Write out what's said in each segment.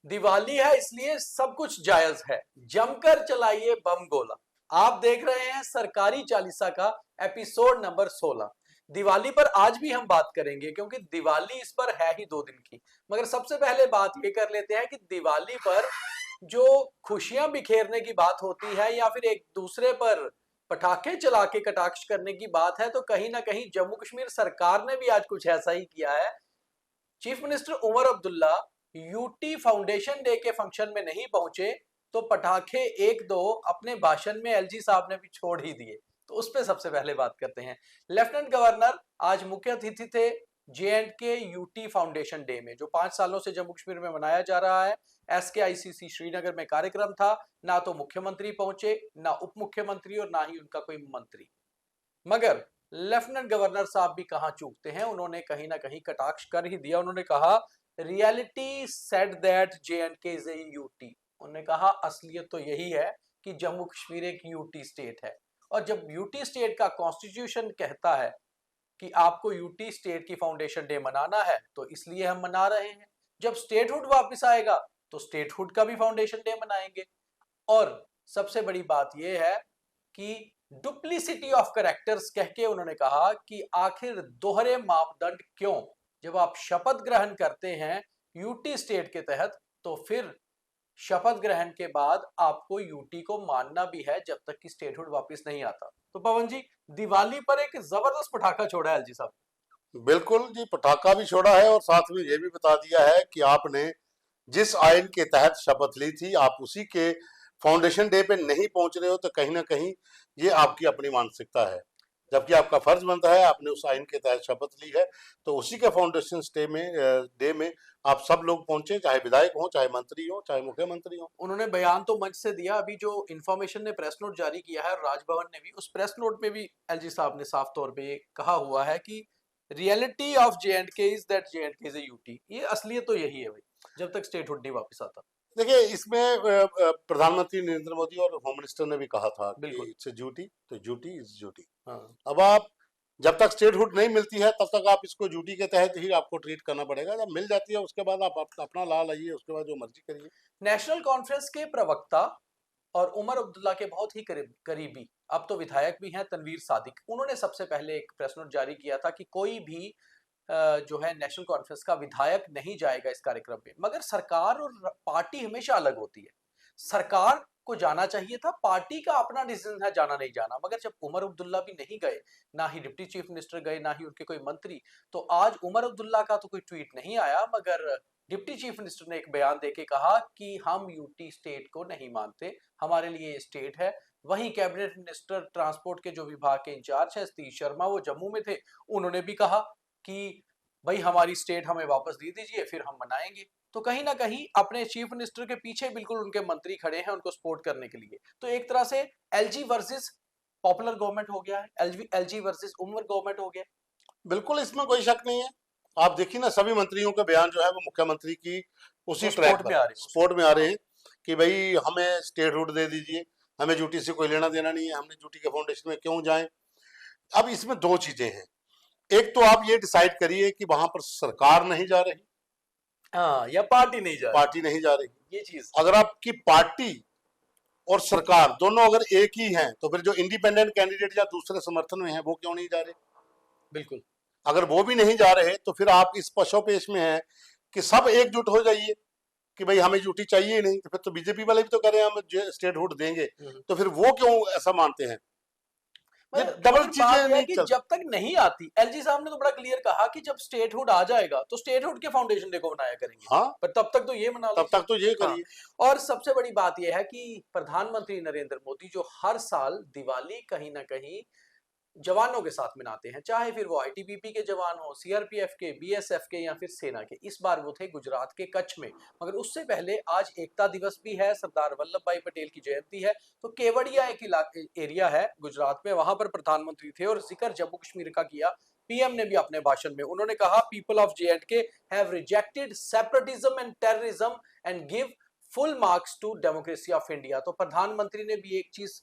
दिवाली है इसलिए सब कुछ जायज है, जमकर चलाइए बम गोला। आप देख रहे हैं सरकारी चालीसा का एपिसोड नंबर 16। दिवाली पर आज भी हम बात करेंगे क्योंकि दिवाली इस पर है ही 2 दिन की। मगर सबसे पहले बात ये कर लेते हैं कि दिवाली पर जो खुशियां बिखेरने की बात होती है या फिर एक दूसरे पर पटाखे चला के कटाक्ष करने की बात है, तो कहीं ना कहीं जम्मू कश्मीर सरकार ने भी आज कुछ ऐसा ही किया है। Chief minister Omar Abdullah UT foundation day के फंक्शन में नहीं पहुंचे, तो पटाखे एक दो अपने भाषण में एलजी साहब ने भी छोड़ ही दिए। तो उस पर सबसे पहले बात करते हैं। लेफ्टिनेंट गवर्नर आज मुख्य अतिथि थे जे एंड के यूटी फाउंडेशन डे में, जो 5 सालों से जम्मू कश्मीर में मनाया जा रहा है। SKICC श्रीनगर में कार्यक्रम था। ना तो मुख्यमंत्री पहुंचे, ना उप मुख्यमंत्री और ना ही उनका कोई मंत्री। मगर लेफ्टिनेंट गवर्नर साहब भी कहां चूकते हैं, उन्होंने कहीं ना कहीं कटाक्ष कर ही दिया। उन्होंने कहा reality said that JNK is a UT. उन्होंने कहा असलियत तो यही है कि जम्मू कश्मीर एक यूटी स्टेट है, और जब यूटी स्टेट का कॉन्स्टिट्यूशन कहता है कि आपको यूटी स्टेट की फाउंडेशन डे मनाना है, तो इसलिए हम मना रहे हैं। जब स्टेटहुड वापस आएगा तो स्टेटहुड का भी फाउंडेशन डे मनाएंगे। और सबसे बड़ी बात यह है कि डुप्लीसिटी ऑफ करेक्टर्स कह के उन्होंने कहा कि आखिर दोहरे मापदंड क्यों। जब आप शपथ ग्रहण करते हैं यूटी स्टेट के तहत, तो फिर शपथ ग्रहण के बाद आपको यूटी को मानना भी है जब तक कि स्टेटहुड वापस नहीं आता। तो पवन जी, दिवाली पर एक जबरदस्त पटाखा छोड़ा है एलजी साहब। बिल्कुल जी, पटाखा भी छोड़ा है और साथ में ये भी बता दिया है कि आपने जिस आइन के तहत शपथ ली थी आप उसी के फाउंडेशन डे पे नहीं पहुंच रहे हो, तो कहीं ना कहीं ये आपकी अपनी मानसिकता है। जबकि आपका फर्ज बनता है, आपने उस आइन के तहत शपथ ली है, तो उसी के फाउंडेशन डे में आप सब लोग पहुंचे, चाहे विधायक हो, चाहे मंत्री हो, चाहे मुख्यमंत्री हो। उन्होंने बयान तो मंच से दिया, अभी जो इन्फॉर्मेशन ने प्रेस नोट जारी किया है राजभवन ने भी, उस प्रेस नोट में भी एलजी साहब ने साफ तौर पे कहा हुआ है कि reality of JNK is that JNK is a UT. ये असलियत तो यही है भाई, जब तक स्टेटहुड नहीं वापस आता। देखिए, इसमें प्रधानमंत्री नरेंद्र मोदी और होम मिनिस्टर ने भी कहा था कि इट्स ड्यूटी, तो ड्यूटी इज ड्यूटी। अब आप जब तक स्टेटहुड नहीं मिलती है तब तक आप इसको ड्यूटी के तहत ही आपको ट्रीट करना पड़ेगा। जब मिल जाती है उसके बाद आप अपना ला लाइए, उसके बाद जो मर्जी करिए। नेशनल कॉन्फ्रेंस के प्रवक्ता और उमर अब्दुल्ला के बहुत ही करीबी, अब तो विधायक भी हैं, तनवीर सादिक, उन्होंने सबसे पहले एक प्रेस नोट जारी किया था कि कोई भी जो है नेशनल कॉन्फ्रेंस का विधायक नहीं जाएगा इस कार्यक्रम में। मगर सरकार और पार्टी हमेशा अलग होती है। सरकार को जाना चाहिए था, पार्टी का अपना डिसीजन है जाना नहीं जाना। मगर जब उमर अब्दुल्ला भी नहीं गए, ना ही डिप्टी चीफ मिनिस्टर गए, ना ही उनके कोई मंत्री, तो आज उमर अब्दुल्ला का तो कोई ट्वीट नहीं आया, मगर डिप्टी चीफ मिनिस्टर ने एक बयान देके कहा कि हम यूटी स्टेट को नहीं मानते, हमारे लिए ये स्टेट है। वहीं कैबिनेट मिनिस्टर ट्रांसपोर्ट के जो विभाग के इंचार्ज है सतीश शर्मा, वो जम्मू में थे, उन्होंने भी कहा कि भाई हमारी स्टेट हमें वापस दे दीजिए, फिर हम मनाएंगे। तो कहीं ना कहीं अपने चीफ मिनिस्टर के पीछे बिल्कुल उनके मंत्री खड़े हैं उनको सपोर्ट करने के लिए। तो एक तरह से एलजी वर्सेस पॉपुलर गवर्नमेंट हो गया है, एलजी वर्सेस उमर गवर्नमेंट हो गया। बिल्कुल, इसमें कोई शक नहीं है। आप देखिए ना, सभी मंत्रियों के बयान जो है वो मुख्यमंत्री की उसी ट्रैक पर सपोर्ट में आ रहे हैं कि भाई हमें स्टेटहुड दे दीजिए, हमें ड्यूटी से कोई लेना देना नहीं है, हमने ड्यूटी के फाउंडेशन में क्यों जाएं। अब इसमें दो चीजें हैं। एक तो आप ये डिसाइड करिए कि वहां पर सरकार नहीं जा रही, हाँ, या पार्टी नहीं जा रही। पार्टी नहीं जा रही, ये चीज अगर आपकी पार्टी और सरकार दोनों अगर एक ही हैं, तो फिर जो इंडिपेंडेंट कैंडिडेट या दूसरे समर्थन में हैं वो क्यों नहीं जा रहे। बिल्कुल, अगर वो भी नहीं जा रहे तो फिर आप इस पशोपेश में हैं कि सब एकजुट हो जाइए कि भाई हमें ड्यूटी चाहिए ही नहीं। तो फिर तो बीजेपी वाले भी तो कह रहे हैं हम स्टेटहुड देंगे, तो फिर वो क्यों ऐसा मानते हैं। ये डबल चीजें नहीं कि जब तक नहीं आती, एलजी साहब ने तो बड़ा क्लियर कहा कि जब स्टेटहुड आ जाएगा तो स्टेटहुड के फाउंडेशन डे को मनाया करेंगे। हाँ, पर तब तक तो ये मना तब तक तो ये करिए। हाँ। और सबसे बड़ी बात यह है कि प्रधानमंत्री नरेंद्र मोदी जो हर साल दिवाली कहीं ना कहीं जवानों के साथ मनाते हैं, चाहे फिर वो आईटीबीपी के जवान हो, सीआरपीएफ के, बीएसएफ के या फिर सेना के। इस बार वो थे गुजरात के कच्छ में। मगर उससे पहले आज एकता दिवस भी है, सरदार वल्लभ भाई पटेल की जयंती है। तो केवड़िया एक एरिया है गुजरात में, वहां पर प्रधानमंत्री थे और जिक्र जम्मू कश्मीर का किया। पीएम ने भी अपने भाषण में उन्होंने कहा people of JNK have rejected separatism and terrorism and give full marks to democracy of India. तो प्रधानमंत्री ने भी एक चीज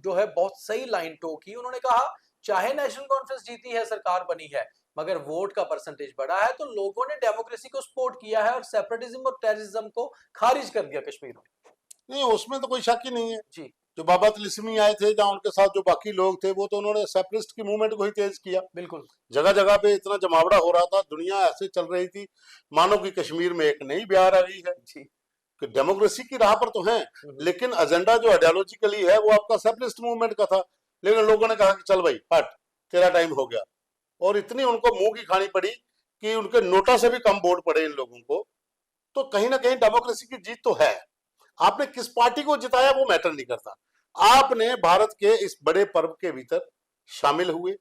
जो है बहुत सही लाइन टो की। उन्होंने कहा चाहे नेशनल कॉन्फ्रेंस जीती है, सरकार बनी है, मगर वोट का परसेंटेज बढ़ा है, तो लोगों ने डेमोक्रेसी को सपोर्ट किया है और सेपरेटिज्म और टेररिज्म को खारिज कर दिया कश्मीर में। नहीं, उसमें तो कोई शक ही नहीं है। जी जो बाबा तिलिस्मी आए थे, जहाँ उनके साथ जो बाकी लोग थे, वो तो उन्होंने सेपरेटिस्ट की मूवमेंट को ही तेज किया। बिल्कुल। जगह जगह पे इतना जमावड़ा हो रहा था, दुनिया ऐसे चल रही थी मानो कि कश्मीर में एक नई बिहार आ गई है जी कि डेमोक्रेसी की राह पर तो है, हम्म, लेकिन एजेंडा जो आइडियोलॉजिकली है वो आपका सेपरेटिस्ट मूवमेंट का था। लेकिन लोगों ने कहा कि चल भाई हट, तेरा टाइम हो गया, और इतनी उनको मुंह की खानी पड़ी कि उनके नोटा से भी कम वोट पड़े इन लोगों को। तो कहीं ना कहीं डेमोक्रेसी की जीत तो है। आपने किस पार्टी को जिताया वो मैटर नहीं करता, आपने भारत के इस बड़े पर्व के भीतर शामिल हुए,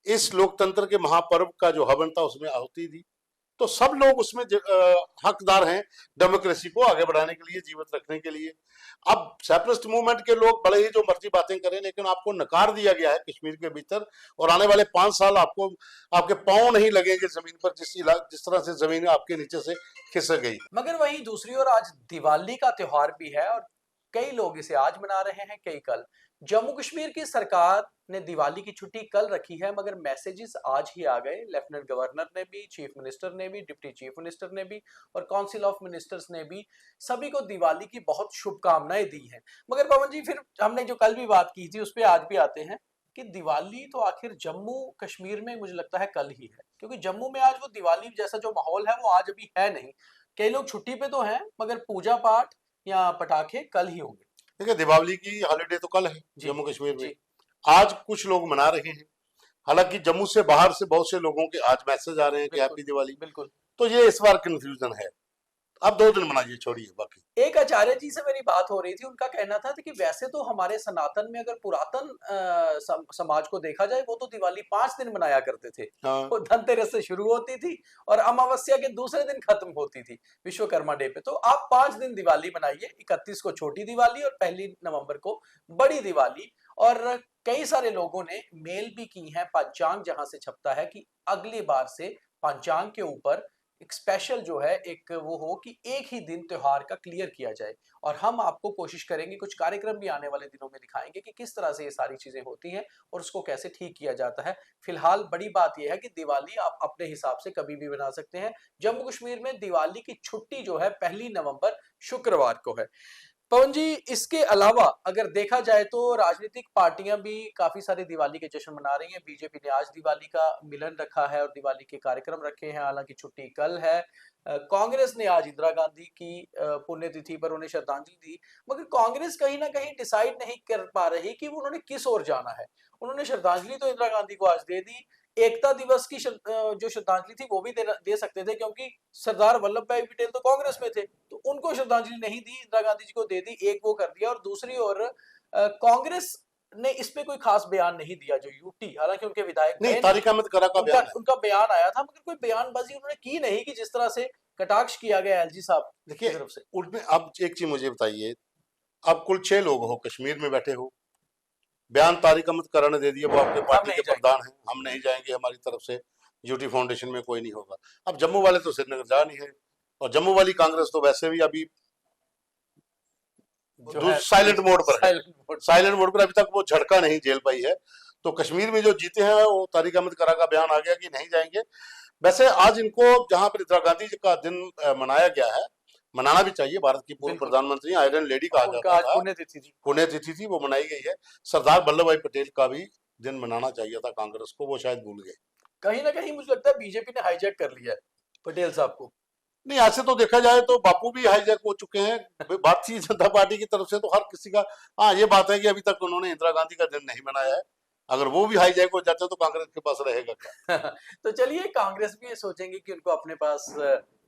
इस लोकतंत्र के महापर्व का जो हवन था उसमें आहुति दी, तो सब लोग उसमें हकदार हैं डेमोक्रेसी को आगे बढ़ाने के लिए, जीवित रखने के लिए। अब सेपरेटिस्ट मूवमेंट के लोग भले ही जो मर्जी बातें करें, लेकिन आपको नकार दिया गया है कश्मीर के भीतर, और आने वाले 5 साल आपको आपके पांव नहीं लगेंगे जमीन पर, जिस तरह से जमीन आपके नीचे से खिसक गई। मगर वहीं दूसरी ओर आज दिवाली का त्योहार भी है और कई लोग इसे आज मना रहे हैं, कई कल। जम्मू कश्मीर की सरकार ने दिवाली की छुट्टी कल रखी है, मगर मैसेजेस आज ही आ गए। लेफ्टिनेंट गवर्नर ने भी, चीफ मिनिस्टर ने भी, डिप्टी चीफ मिनिस्टर ने भी और काउंसिल ऑफ मिनिस्टर्स ने भी सभी को दिवाली की बहुत शुभकामनाएं दी हैं। मगर पवन जी, फिर हमने जो कल भी बात की थी उस पर आज भी आते हैं कि दिवाली तो आखिर जम्मू कश्मीर में मुझे लगता है कल ही है, क्योंकि जम्मू में आज वो दिवाली जैसा जो माहौल है वो आज अभी है नहीं। कई लोग छुट्टी पे तो हैं, मगर पूजा पाठ या पटाखे कल ही होंगे। देखिए, दीपावली की हॉलीडे तो कल है जी जम्मू कश्मीर में। जी आज कुछ लोग मना रहे हैं, हालांकि जम्मू से बाहर से बहुत से लोगों के आज मैसेज आ रहे हैं कि बिल्कुल हैप्पी दिवाली। बिल्कुल। तो ये इस बार कंफ्यूजन है। अब 2 दिन मनाइए, छोड़िए बाकी। एक आचार्य जी से मेरी बात हो रही थी, उनका कहना था कि वैसे तो हमारे सनातन में अगर पुरातन समाज को देखा जाए, वो तो दिवाली 5 दिन मनाया करते थे। हाँ, वो धनतेरस से शुरू होती थी और अमावस्या के दूसरे दिन खत्म होती थी विश्वकर्मा डे पे। तो आप 5 दिन दिवाली मनाइए, 31 को छोटी दिवाली और 1 नवंबर को बड़ी दिवाली। और कई सारे लोगों ने मेल भी की है, पंचांग जहां से छपता है कि अगली बार से पंचांग के ऊपर एक स्पेशल जो है एक वो हो कि एक ही दिन त्योहार का क्लियर किया जाए। और हम आपको कोशिश करेंगे, कुछ कार्यक्रम भी आने वाले दिनों में दिखाएंगे कि किस तरह से ये सारी चीजें होती हैं और उसको कैसे ठीक किया जाता है। फिलहाल बड़ी बात यह है कि दिवाली आप अपने हिसाब से कभी भी बना सकते हैं। जम्मू कश्मीर में दिवाली की छुट्टी जो है 1 नवंबर शुक्रवार को है। पवन जी, इसके अलावा अगर देखा जाए तो राजनीतिक पार्टियां भी काफी सारे दिवाली के जश्न मना रही हैं। बीजेपी ने आज दिवाली का मिलन रखा है और दिवाली के कार्यक्रम रखे हैं, हालांकि छुट्टी कल है। कांग्रेस ने आज इंदिरा गांधी की पुण्यतिथि पर उन्हें श्रद्धांजलि दी, मगर कांग्रेस कहीं ना कहीं डिसाइड नहीं कर पा रही कि वो उन्होंने किस ओर जाना है। उन्होंने श्रद्धांजलि तो इंदिरा गांधी को आज दे दी, एकता दिवस की जो श्रद्धांजलि थी वो भी दे सकते थे, क्योंकि सरदार वल्लभ भाई पटेल तो कांग्रेस में थे, तो उनको श्रद्धांजलि नहीं दी, इंदिरा गांधी जी को दे दी, एक वो कर दिया। और दूसरी ओर कांग्रेस ने इस पे कोई खास बयान नहीं दिया, जो यूटी, हालांकि उनके विधायक नहीं, गए तारिक अहमद करा का उनका बयान है। उनका बयान आया था, मगर कोई बयानबाजी उन्होंने की नहीं कि जिस तरह से कटाक्ष किया गया एलजी साहब की देखिए, तरफ से। उनमें अब एक चीज मुझे बताइए, अब कुल 6 लोग हो कश्मीर में बैठे हो, बयान तारिक अहमद करा ने दे दिया, वो आपके हम पार्टी नहीं के जाएंगे। प्रधान हैं, हम नहीं जाएंगे, हमारी तरफ से यूटी फाउंडेशन में कोई नहीं होगा। अब जम्मू वाले तो श्रीनगर जा नहीं है, और जम्मू वाली कांग्रेस तो वैसे भी अभी जो है साइलेंट मोड पर है, साइलेंट मोड। साइलेंट मोड पर, अभी तक वो झटका नहीं झेल पाई है। तो कश्मीर में जो जीते हैं वो तारिक अहमद करा का बयान आ गया कि नहीं जाएंगे। वैसे आज इनको जहां पर इंदिरा गांधी जी का दिन मनाया गया है, मनाना भी चाहिए, भारत की पूर्व बिल्कुल, प्रधानमंत्री आयरन लेडी कहा उनका जाता आज था, पुण्यतिथि थी। पुण्यतिथि थी, वो मनाई गई है। सरदार वल्लभ भाई पटेल का भी दिन मनाना चाहिए था कांग्रेस को, वो शायद भूल गए। कहीं ना कहीं मुझे लगता है बीजेपी ने हाईजैक कर लिया है पटेल साहब को। नहीं, ऐसे तो देखा जाए तो बापू भी हाईजैक हो चुके हैं भारतीय जनता पार्टी की तरफ से, तो हर किसी का। हाँ, ये बात है कि अभी तक उन्होंने इंदिरा गांधी का दिन नहीं मनाया है, अगर वो भी हाईजैक हो जाते तो कांग्रेस के पास रहेगा क्या। तो चलिए, कांग्रेस भी ये सोचेंगे कि उनको अपने पास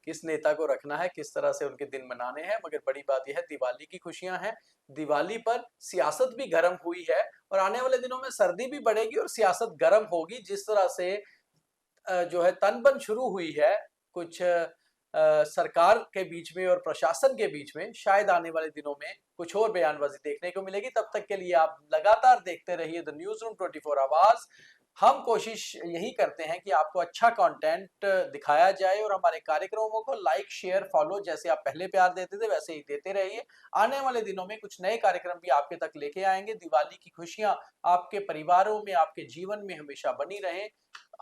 किस नेता को रखना है, किस तरह से उनके दिन मनाने हैं। मगर बड़ी बात यह है, दिवाली की खुशियां हैं। दिवाली पर सियासत भी गर्म हुई है और आने वाले दिनों में सर्दी भी बढ़ेगी और सियासत गर्म होगी। जिस तरह से जो है तनबन शुरू हुई है कुछ सरकार के बीच में और प्रशासन के बीच में, शायद आने वाले दिनों में कुछ और बयानबाजी देखने को मिलेगी। तब तक के लिए आप लगातार देखते रहिए द न्यूज रूम 24 आवाज। हम कोशिश यही करते हैं कि आपको अच्छा कंटेंट दिखाया जाए और हमारे कार्यक्रमों को लाइक, शेयर, फॉलो, जैसे आप पहले प्यार देते थे वैसे ही देते रहिए। आने वाले दिनों में कुछ नए कार्यक्रम भी आपके तक लेके आएंगे। दिवाली की खुशियां आपके परिवारों में, आपके जीवन में हमेशा बनी रहें।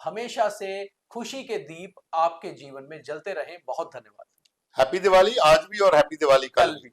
हमेशा से खुशी के दीप आपके जीवन में जलते रहें। बहुत धन्यवाद। हैप्पी दिवाली आज भी और हैप्पी दिवाली कल भी।